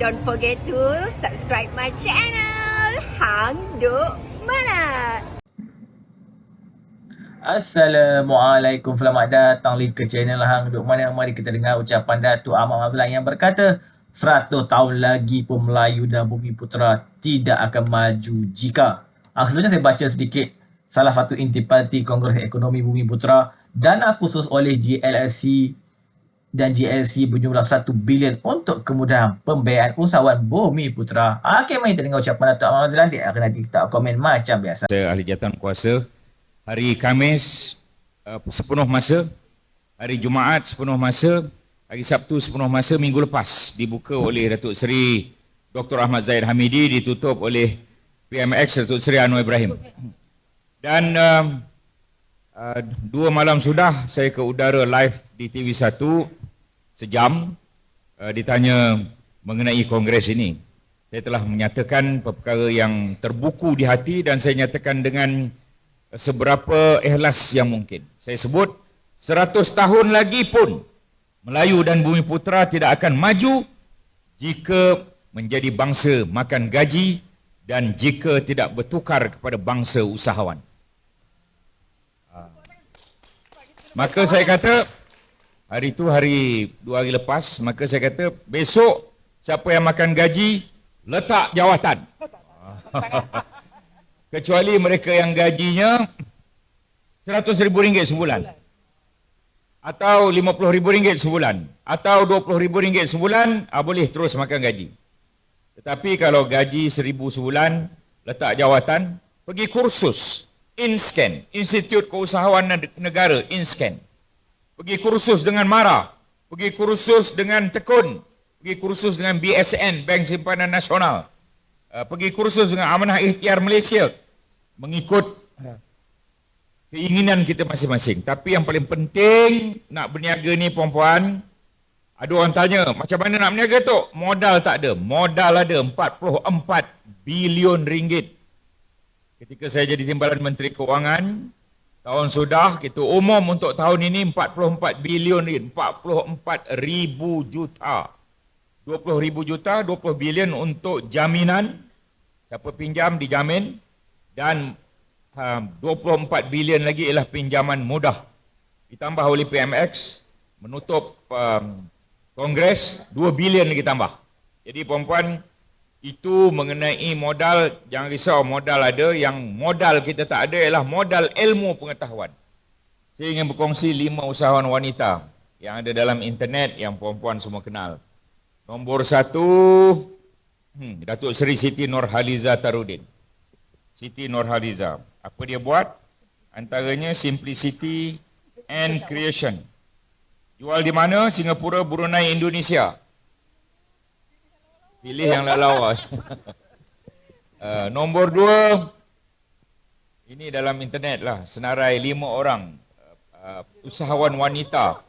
don't forget to subscribe my channel. Hang Duk Mana. Assalamualaikum, selamat datang ke channel Hang Duk Mana. Mari kita dengar ucapan Datuk Ahmad Mazlan yang berkata 100 tahun lagi pun Melayu dan Bumi Putera tidak akan maju jika. Sebenarnya saya baca sedikit salah satu intipati Kongres Ekonomi Bumi Putera, dana khusus oleh GLC dan GLC berjumlah 1 bilion untuk kemudahan pembiayaan usahawan Bumi Putera. Okey, mari kita dengar ucapan Datuk Ahmad Mazlan. Dia akan nanti kita komen macam biasa. Ahli Jawatan Kuasa, hari Khamis sepenuh masa, hari Jumaat sepenuh masa, hari Sabtu sepenuh masa. Minggu lepas dibuka oleh Datuk Seri Dr. Ahmad Zahid Hamidi, ditutup oleh PMX Datuk Seri Anwar Ibrahim. Dan 2 malam sudah saya ke udara live di TV1 sejam, ditanya mengenai kongres ini. Saya telah menyatakan perkara yang terbuku di hati dan saya nyatakan dengan seberapa ikhlas yang mungkin. Saya sebut 100 tahun lagi pun Melayu dan Bumi Putera tidak akan maju jika menjadi bangsa makan gaji dan jika tidak bertukar kepada bangsa usahawan. Maka saya kata, hari itu hari 2 hari lepas, maka saya kata besok siapa yang makan gaji letak jawatan. Kecuali mereka yang gajinya RM100,000 sebulan, atau RM50,000 sebulan, atau RM20,000 sebulan, boleh terus makan gaji. Tetapi kalau gaji RM1,000 sebulan, letak jawatan, pergi kursus InScan, Institut Keusahawanan Negara, InScan. Pergi kursus dengan MARA, pergi kursus dengan Tekun, pergi kursus dengan BSN, Bank Simpanan Nasional, pergi kursus dengan Amanah Ikhtiar Malaysia, mengikut keinginan kita masing-masing. Tapi yang paling penting nak berniaga ni, puan-puan, ada orang tanya, macam mana nak berniaga tu? Modal tak ada. Modal ada, RM44 bilion. Ketika saya jadi Timbalan Menteri Keuangan, tahun sudah, kita umum untuk tahun ini 44 bilion ringgit, 44,000 juta. 20,000 juta, 20 bilion untuk jaminan, siapa pinjam dijamin, dan 24 bilion lagi ialah pinjaman mudah. Ditambah oleh PMX, menutup Kongres, 2 bilion lagi tambah. Jadi puan-puan, itu mengenai modal, jangan risau, modal ada. Yang modal kita tak ada ialah modal ilmu pengetahuan. Saya ingin berkongsi 5 usahawan wanita yang ada dalam internet yang puan-puan semua kenal. Nombor 1, Datuk Seri Siti Nurhaliza Tarudin. Siti Nurhaliza. Apa dia buat? Antaranya Simplicity and Creation. Jual di mana? Singapura, Brunei, Indonesia. Pilih yang lawas. Nombor 2, ini dalam internet lah, senarai 5 orang usahawan wanita.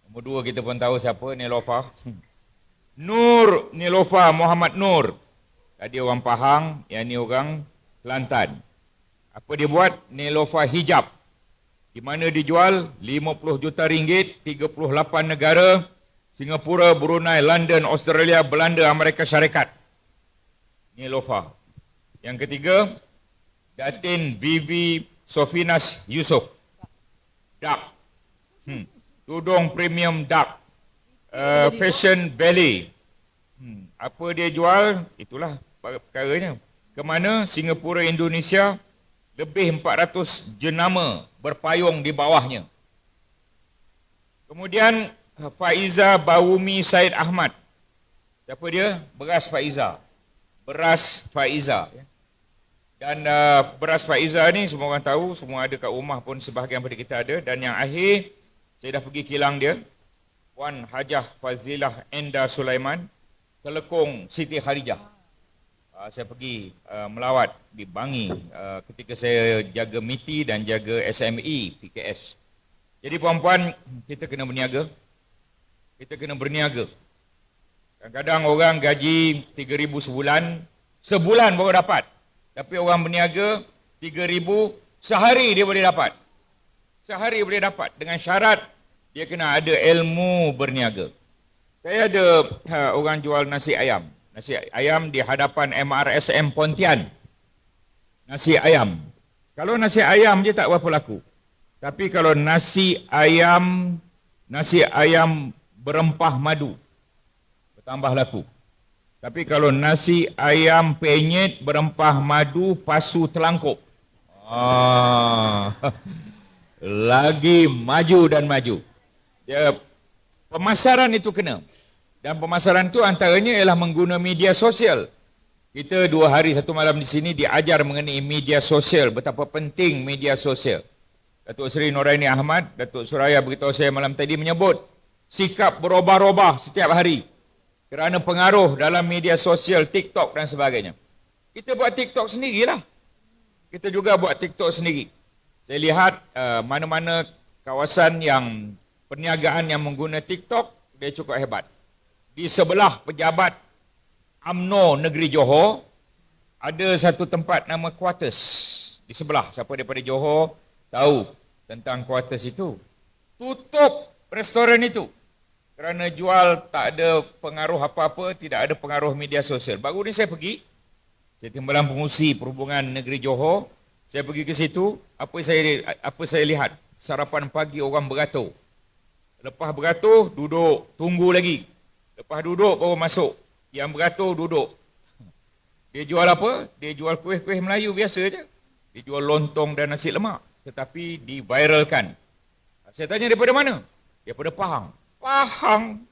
Nombor 2 kita pun tahu siapa, Neelofa. Nur Neelofa Muhammad Nur. Tadi orang Pahang, yang ni orang Kelantan. Apa dia buat? Neelofa Hijab. Di mana dijual? RM50 juta, 38 negara. Singapura, Brunei, London, Australia, Belanda, Amerika Syarikat. Neelofa. Yang ketiga, Datin Vivi Sofinas Yusof. Duck. Tudung Premium Duck. Fashion Valley. Apa dia jual? Itulah perkaranya. Kemana? Singapura, Indonesia. Lebih 400 jenama berpayung di bawahnya. Kemudian Faiza Bawumi Said Ahmad. Siapa dia? Beras Faiza. Beras Faiza. Dan beras Faiza ni semua orang tahu, semua ada kat rumah pun sebahagian pada kita ada. Dan yang akhir, saya dah pergi kilang dia. Puan Hajah Fazilah Enda Sulaiman, Telekung Siti Khalijah. Saya pergi melawat di Bangi ketika saya jaga MITI dan jaga SME PKS. Jadi puan-puan, kita kena berniaga. Kita kena berniaga. Kadang-kadang orang gaji 3,000 sebulan baru dapat. Tapi orang berniaga 3,000 sehari dia boleh dapat. Sehari boleh dapat. Dengan syarat dia kena ada ilmu berniaga. Saya ada orang jual nasi ayam. Nasi ayam di hadapan MRSM Pontian. Nasi ayam. Kalau nasi ayam je tak berapa laku. Tapi kalau nasi ayam berempah madu, bertambah laku. Tapi kalau nasi ayam penyet berempah madu pasu telangkuk, lagi maju dan maju. Pemasaran itu kena. Dan pemasaran itu antaranya ialah mengguna media sosial. Kita 2 hari 1 malam di sini diajar mengenai media sosial, betapa penting media sosial. Datuk Seri Noraini Ahmad, Datuk Suraya beritahu saya malam tadi menyebut sikap berubah-ubah setiap hari kerana pengaruh dalam media sosial, TikTok dan sebagainya. Kita buat TikTok sendirilah. Kita juga buat TikTok sendiri. Saya lihat mana-mana kawasan yang perniagaan yang mengguna TikTok, dia cukup hebat. Di sebelah pejabat UMNO Negeri Johor, ada satu tempat nama Quarters. Di sebelah, siapa daripada Johor tahu tentang Quarters itu. Tutup restoran itu. Kerana jual tak ada pengaruh apa-apa, tidak ada pengaruh media sosial. Baru ni saya pergi, saya timbalan pengurusi perhubungan negeri Johor, saya pergi ke situ, apa saya lihat? Sarapan pagi orang beratur. Lepas beratur, duduk, tunggu lagi. Lepas duduk, baru masuk. Yang beratur duduk. Dia jual apa? Dia jual kuih-kuih Melayu biasa je. Dia jual lontong dan nasi lemak. Tetapi diviralkan. Saya tanya daripada mana? Daripada Pahang. Pahang?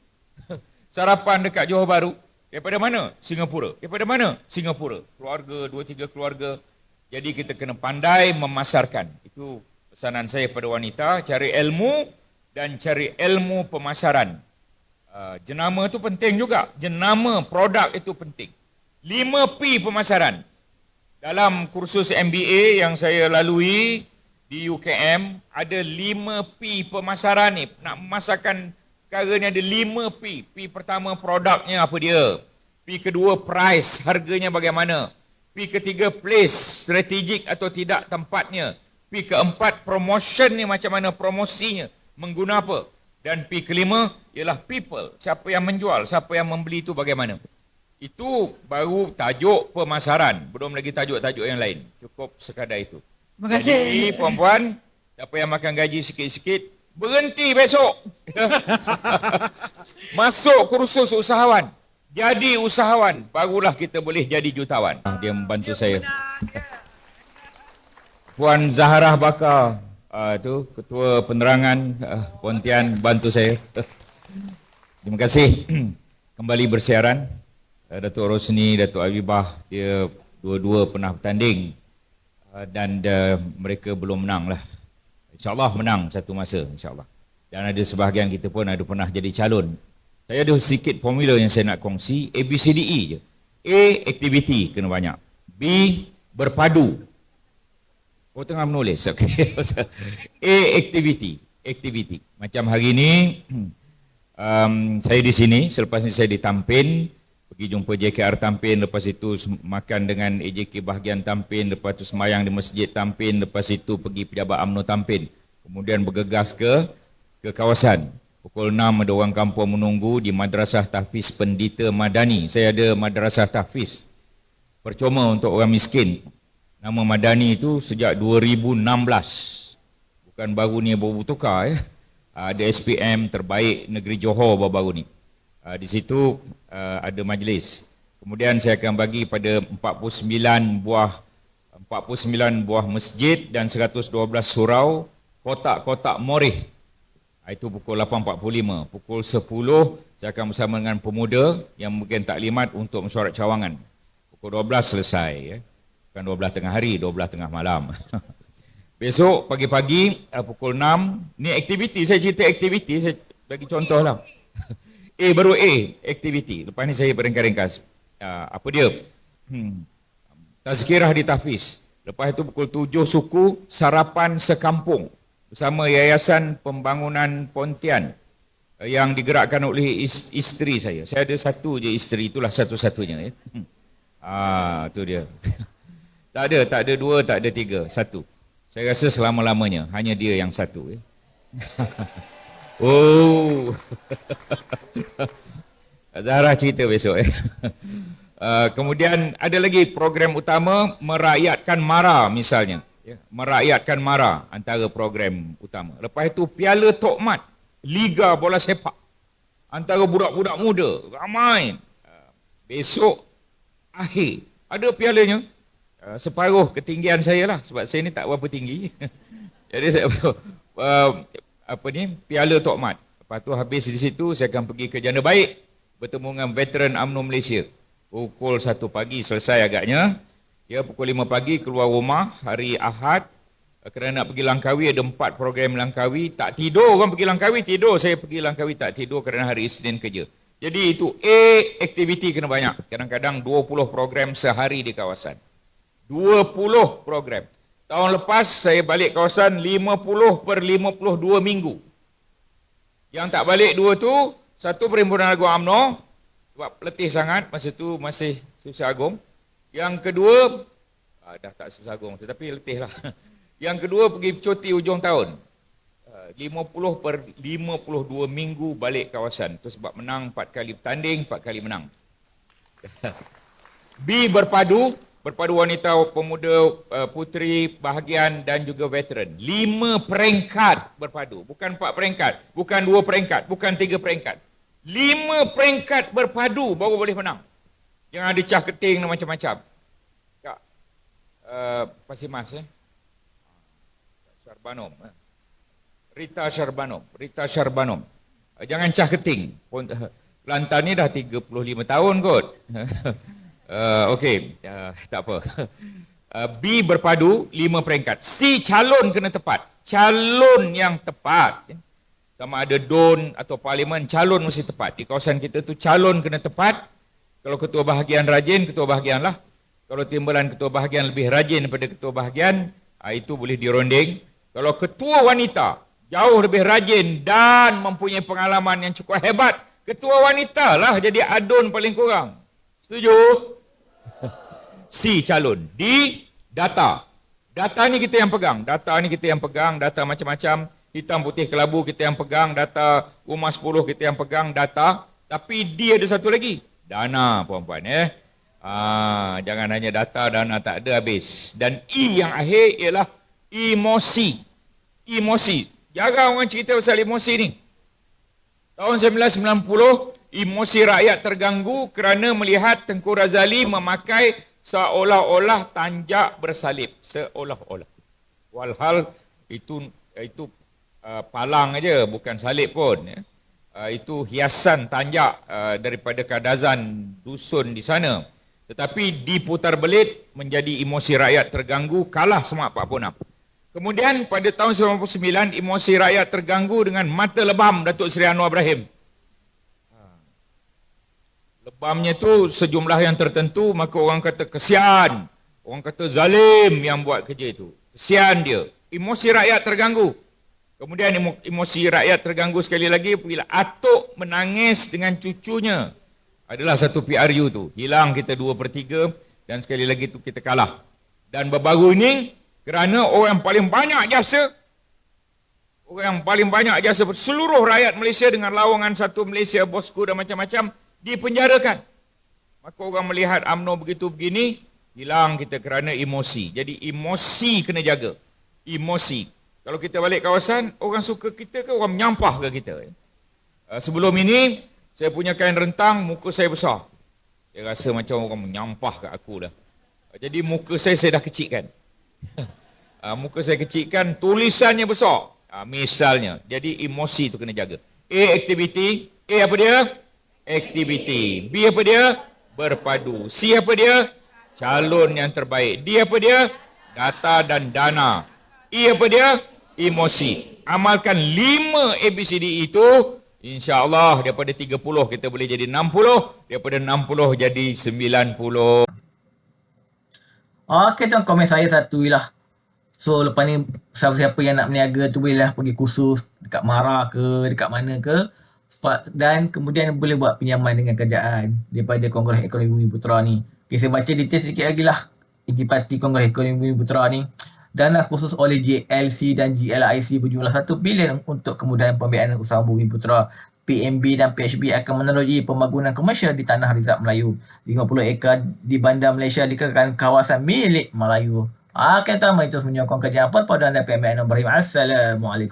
Sarapan dekat Johor Bahru. Daripada mana? Singapura. Daripada mana? Singapura. Keluarga, 2-3 keluarga. Jadi kita kena pandai memasarkan. Itu pesanan saya pada wanita. Cari ilmu dan cari ilmu pemasaran. Jenama itu penting juga. Jenama produk itu penting. 5P pemasaran. Dalam kursus MBA yang saya lalui di UKM, ada 5P pemasaran ni. Nak memasarkan perkara ni ada 5P. P pertama produknya apa dia. P kedua price, harganya bagaimana. P ketiga place, strategik atau tidak tempatnya. P keempat promotion ni macam mana promosinya. Mengguna apa. Dan P kelima ialah people. Siapa yang menjual, siapa yang membeli itu bagaimana. Itu baru tajuk pemasaran. Belum lagi tajuk-tajuk yang lain. Cukup sekadar itu. Terima kasih. Jadi puan-puan, siapa yang makan gaji sikit-sikit, berhenti besok. Masuk kursus usahawan. Jadi usahawan. Barulah kita boleh jadi jutawan. Dia membantu saya. Puan Zaharah Bakar. Itu Ketua Penerangan Pontian bantu saya. Terima kasih. Kembali bersiaran. Datuk Rosni, Datuk Habibah, dia dua-dua pernah bertanding dan mereka belum menang lah. InsyaAllah menang satu masa, insyaAllah. Dan ada sebahagian kita pun ada pernah jadi calon. Saya ada sedikit formula yang saya nak kongsi. A, B, C, D, E je. A, aktiviti kena banyak. B, berpadu. Oh, tengah menulis. Okay. A, aktiviti. Macam hari ini, saya di sini, selepas ini saya di Tampin, pergi jumpa JKR Tampin, lepas itu makan dengan AJK bahagian Tampin, lepas itu semayang di Masjid Tampin, lepas itu pergi pejabat UMNO Tampin. Kemudian bergegas ke kawasan. Pukul 6 ada orang kampung menunggu di Madrasah Tahfiz Pendita Madani. Saya ada Madrasah Tahfiz. Percuma untuk orang miskin. Nama Madani itu sejak 2016. Bukan baru ni baru tukar ya. Ada SPM terbaik negeri Johor baru-baru ni. Di situ ada majlis. Kemudian saya akan bagi pada 49 buah masjid dan 112 surau kotak-kotak morih. Itu pukul 8.45. Pukul 10 saya akan bersama dengan pemuda yang mungkin taklimat untuk mesyuarat cawangan. Pukul 12 selesai ya. Bukan 12 tengah hari, 12 tengah malam. Besok pagi-pagi pukul 6. Ni aktiviti, saya cerita aktiviti, saya bagi contoh lah. A baru A, aktiviti. Lepas ni saya beringkas-ringkas. Apa dia? Tazkirah di Tahfiz. Lepas itu pukul 7 suku, sarapan sekampung. Bersama Yayasan Pembangunan Pontian. Yang digerakkan oleh isteri saya. Saya ada satu je isteri, itulah satu-satunya. Ya. Itu dia. Tak ada dua, tak ada tiga, satu. Saya rasa selama-lamanya, hanya dia yang satu. Ya. Oh. Zahra cerita besok. Kemudian ada lagi program utama merakyatkan MARA misalnya. Ya, merakyatkan MARA antara program utama. Lepas itu Piala Tokmat, Liga Bola Sepak. Antara budak-budak muda, ramai. Besok akhir, ada pialanya. Separuh ketinggian saya lah, sebab saya ni tak berapa tinggi. Jadi saya Piala Tokmat. Lepas tu habis di situ saya akan pergi ke Jana Baik bertemu dengan veteran UMNO Malaysia. Pukul 1 pagi selesai agaknya. Ya, pukul 5 pagi keluar rumah hari Ahad. Kerana nak pergi Langkawi, ada 4 program Langkawi. Tak tidur orang pergi Langkawi, tidur. Saya pergi Langkawi tak tidur kerana hari Isnin kerja. Jadi itu aktiviti kena banyak. Kadang-kadang 20 program sehari di kawasan. 20 program. Tahun lepas saya balik kawasan 50/52 minggu. Yang tak balik 2 tu, satu Perhimpunan Agung UMNO, sebab letih sangat, masa tu masih Susah Agung. Yang kedua, dah tak Susah Agung, tetapi letih lah. Yang kedua pergi cuti hujung tahun. 50/52 minggu balik kawasan. Itu sebab menang 4 kali bertanding, 4 kali menang. B berpadu wanita, pemuda, puteri, bahagian dan juga veteran. 5 peringkat berpadu. Bukan 4 peringkat, bukan 2 peringkat, bukan 3 peringkat. 5 peringkat berpadu baru boleh menang. Yang ada cah keting dan macam-macam. Kak, Pasir Mas Syarbanom. Rita Syarbanom. Jangan cah keting. Kelantan ni dah 35 tahun kot. Okey, tak apa. B berpadu 5 peringkat. C calon kena tepat. Calon yang tepat. Sama ada DUN atau parlimen, calon mesti tepat. Di kawasan kita tu calon kena tepat. Kalau ketua bahagian rajin, ketua bahagian lah. Kalau timbalan ketua bahagian lebih rajin daripada ketua bahagian, itu boleh dironding. Kalau ketua wanita jauh lebih rajin dan mempunyai pengalaman yang cukup hebat, ketua wanita lah jadi adun paling kurang. Setuju? C calon. D data. Data ni kita yang pegang. Data macam-macam. Hitam putih kelabu kita yang pegang. Data rumah 10 kita yang pegang. Data. Tapi D ada satu lagi. Dana, puan-puan. Jangan hanya data, dana tak ada habis. Dan E yang akhir ialah emosi. Jarang orang cerita pasal emosi ni. Tahun 1990, emosi rakyat terganggu kerana melihat Tengku Razali memakai seolah-olah tanjak bersalib. Seolah-olah. Walhal itu palang aja, bukan salib pun. Itu hiasan tanjak daripada kadazan dusun di sana. Tetapi diputar belit menjadi emosi rakyat terganggu, kalah semak 46. Kemudian pada tahun 99, emosi rakyat terganggu dengan mata lebam Datuk Seri Anwar Ibrahim. Lebamnya tu sejumlah yang tertentu, maka orang kata kesian. Orang kata zalim yang buat kerja itu. Kesian dia. Emosi rakyat terganggu. Kemudian emosi rakyat terganggu sekali lagi bila atuk menangis dengan cucunya. Adalah satu PRU tu. Hilang kita 2/3 dan sekali lagi tu kita kalah. Dan baru-baru ini kerana orang yang paling banyak jasa seluruh rakyat Malaysia dengan lawangan satu Malaysia, bosku dan macam-macam dipenjarakan. Maka orang melihat UMNO begitu begini, hilang kita kerana emosi. Jadi emosi kena jaga. Emosi. Kalau kita balik kawasan, orang suka kita ke orang menyampah ke kita? Sebelum ini, saya punya kain rentang, muka saya besar. Saya rasa macam orang menyampah kat aku dah. Jadi muka saya dah kecilkan. Muka saya kecilkan, tulisannya besar. Misalnya, jadi emosi tu kena jaga. A, aktiviti. A apa dia? Aktiviti. B apa dia? Berpadu. C apa dia? Calon yang terbaik. D apa dia? Data dan dana. E apa dia? Emosi. Amalkan 5 ABCD itu, insya-Allah daripada 30 kita boleh jadi 60, daripada 60 jadi 90. Okey tuan, komen saya satu lah. So lepas ni siapa-siapa yang nak berniaga tu bolehlah pergi kursus dekat MARA ke, dekat mana ke. Dan kemudian boleh buat pinjaman dengan kerajaan daripada Kongres Ekonomi Bumi Putera ni. Okay, saya baca detail sedikit lagi lah. Intipati Kongres Ekonomi Bumi Putera ni. Dana khusus oleh JLC dan GLIC berjumlah 1 bilion untuk kemudahan pembiayaan usaha Bumi Putera PMB dan PHB akan meneroji pembangunan komersial di Tanah Rizab Melayu. 50 ekar di Bandar Malaysia dikatakan kawasan milik Melayu. Akan utama itu menyokong kerjaan perpaduan dan PMB Ibrahim. Assalamualaikum.